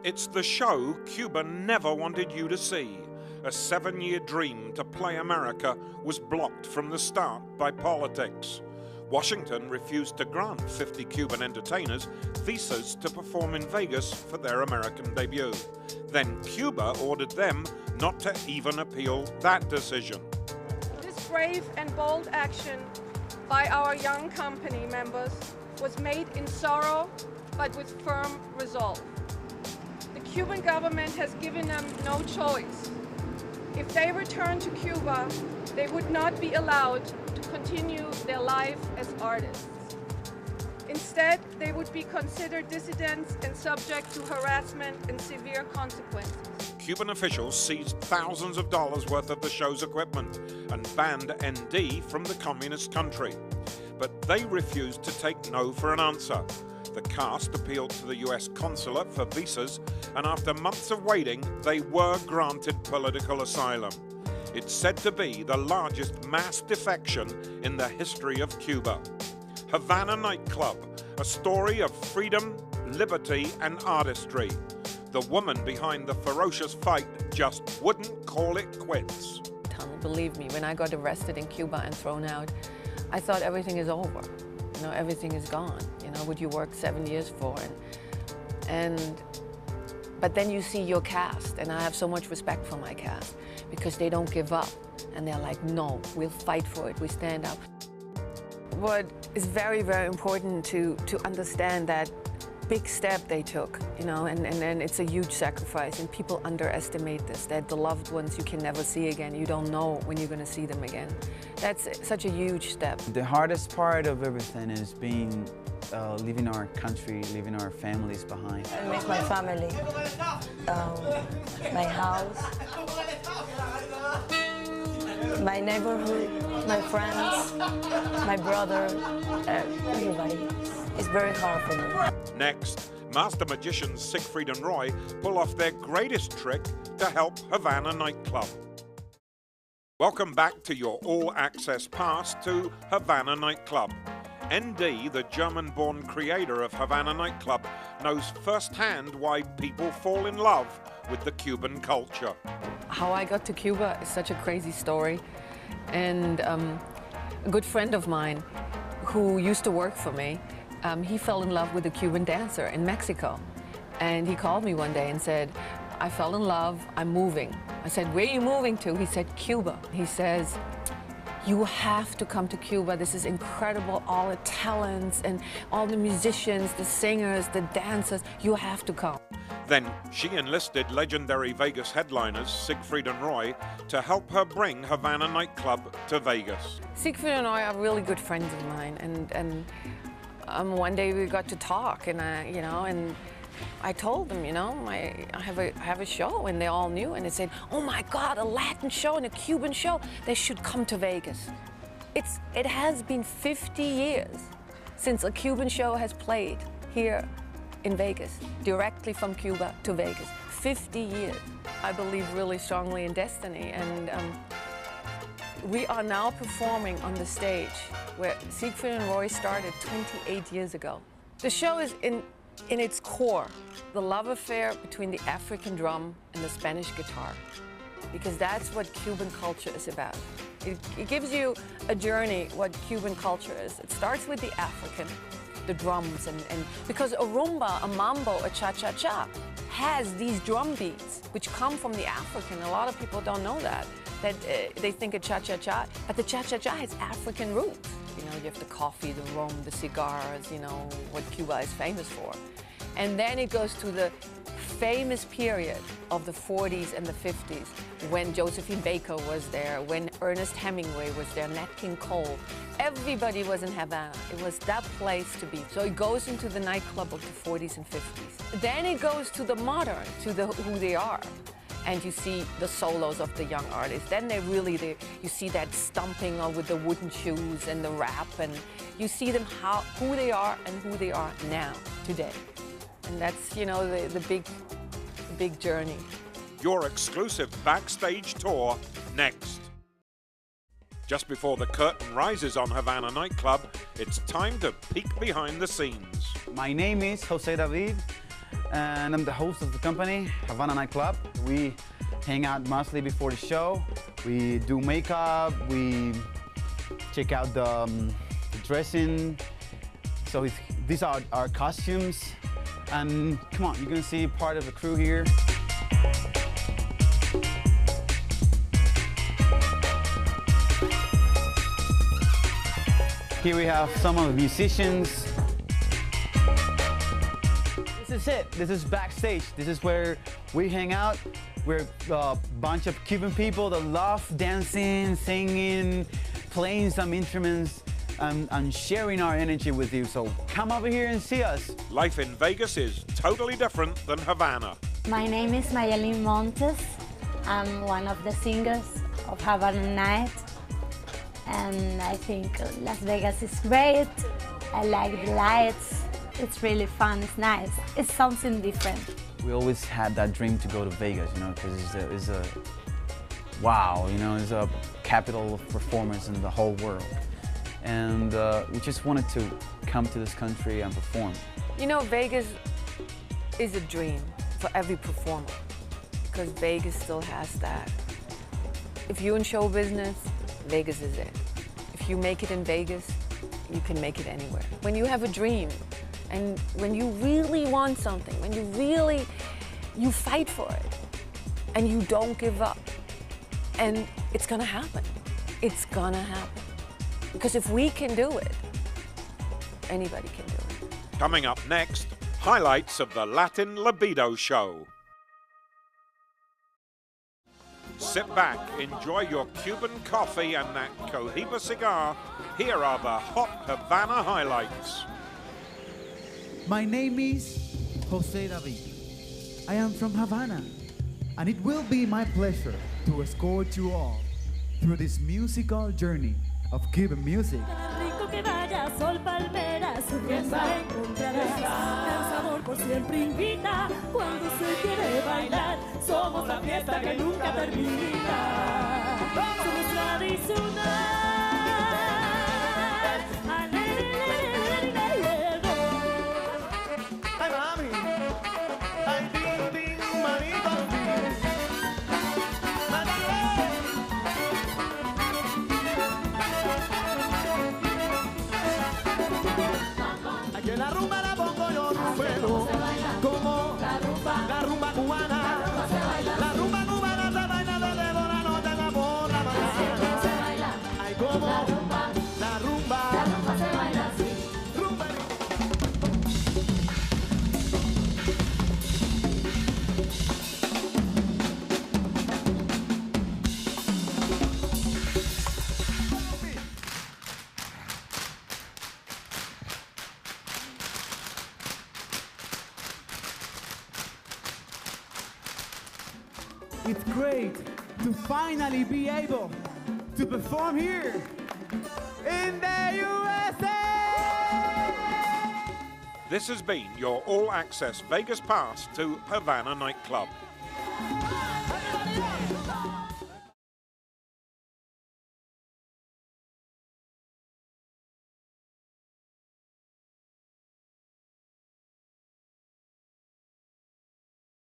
It's the show Cuba never wanted you to see. A 7-year dream to play America was blocked from the start by politics. Washington refused to grant 50 Cuban entertainers visas to perform in Vegas for their American debut. Then Cuba ordered them not to even appeal that decision. This brave and bold action by our young company members was made in sorrow, but with firm resolve. The Cuban government has given them no choice. If they return to Cuba, they would not be allowed to continue their life as artists. Instead, they would be considered dissidents and subject to harassment and severe consequences. Cuban officials seized thousands of dollars worth of the show's equipment and banned ND from the communist country. But they refused to take no for an answer. The cast appealed to the US consulate for visas, and after months of waiting, they were granted political asylum. It's said to be the largest mass defection in the history of Cuba. Havana nightclub, a story of freedom, liberty, and artistry. The woman behind the ferocious fight just wouldn't call it quits. Believe me, when I got arrested in Cuba and thrown out, I thought everything is over. You know, everything is gone. You know, what you worked 7 years for, but then you see your cast, and I have so much respect for my cast because they don't give up, and they're like, no, we'll fight for it. We stand up. What is very, very important to understand that big step they took, you know, and it's a huge sacrifice, and people underestimate this, that the loved ones you can never see again. You don't know when you're going to see them again. That's such a huge step. The hardest part of everything is leaving our country, leaving our families behind. I miss my family, my house, my neighborhood, my friends, my brother, everybody. It's very hard for me. Next, master magicians Siegfried and Roy pull off their greatest trick to help Havana nightclub. Welcome back to your all-access pass to Havana nightclub. ND, the German-born creator of Havana nightclub, knows firsthand why people fall in love with the Cuban culture. How I got to Cuba is such a crazy story. And a good friend of mine who used to work for me, he fell in love with a Cuban dancer in Mexico. And he called me one day and said, I fell in love, I'm moving. I said, where are you moving to? He said, Cuba. He says, you have to come to Cuba. This is incredible, all the talents and all the musicians, the singers, the dancers, you have to come. Then she enlisted legendary Vegas headliners Siegfried and Roy to help her bring Havana nightclub to Vegas. Siegfried and Roy are really good friends of mine, and one day we got to talk, and I told them, you know, I have a show, and they all knew, and they said, oh my God, a Latin show and a Cuban show, they should come to Vegas. It has been 50 years since a Cuban show has played here in Vegas, directly from Cuba to Vegas. 50 years. I believe really strongly in destiny, and we are now performing on the stage where Siegfried and Roy started 28 years ago. The show is in its core, the love affair between the African drum and the Spanish guitar, because that's what Cuban culture is about. It gives you a journey what Cuban culture is. It starts with the African, the drums, and because a rumba, a mambo, a cha-cha-cha has these drum beats which come from the African. A lot of people don't know that they think of cha-cha-cha, but the cha-cha-cha has African roots. You know, you have the coffee, the rum, the cigars, you know, what Cuba is famous for. And then it goes to the famous period of the 40s and the 50s, when Josephine Baker was there, when Ernest Hemingway was there, Nat King Cole. Everybody was in Havana. It was that place to be. So it goes into the nightclub of the 40s and 50s. Then it goes to the modern, to who they are. And you see the solos of the young artists. Then you see that stomping with the wooden shoes and the rap, and you see them who they are and who they are now, today. And that's, you know, the big journey. Your exclusive backstage tour next. Just before the curtain rises on Havana nightclub, it's time to peek behind the scenes. My name is Jose David. and I'm the host of the company, Havana Nightclub. We hang out mostly before the show. We do makeup, we check out the dressing. So these are our costumes. And come on, you're gonna see part of the crew here. Here we have some of the musicians. This is it. This is backstage. This is where we hang out. We're a bunch of Cuban people that love dancing, singing, playing some instruments, and sharing our energy with you. So come over here and see us. Life in Vegas is totally different than Havana. My name is Mayelin Montes. I'm one of the singers of Havana Night. And I think Las Vegas is great. I like the lights. It's really fun, it's nice. It's something different. We always had that dream to go to Vegas, you know, because it's a wow, you know, it's a capital of performance in the whole world. And we just wanted to come to this country and perform. You know, Vegas is a dream for every performer because Vegas still has that. If you're in show business, Vegas is it. If you make it in Vegas, you can make it anywhere. When you have a dream and when you really want something, when you fight for it and you don't give up, and it's gonna happen. It's gonna happen. Because if we can do it, anybody can do it. Coming up next, highlights of the Latin Libido show. Sit back, enjoy your Cuban coffee and that Cohiba cigar. Here are the hot Havana highlights. My name is Jose David. I am from Havana, and it will be my pleasure to escort you all through this musical journey of Cuban music. Rico que vaya, sol, palmeras, su fiesta encontrarás. Danzador por siempre invita, cuando se quiere bailar, somos la fiesta que nunca termina. Somos tradicional. Ay, mami, ay, ding, ding, manito, ding. Que la rumba la pongo yo rumbero, como la rumba cubana. La rumba cubana se baila desde por la noche hasta por la mañana. Ay, como la rumba se baila así. Rumba. It's great to finally be able to perform here in the USA! This has been your all-access Vegas pass to Havana Nightclub.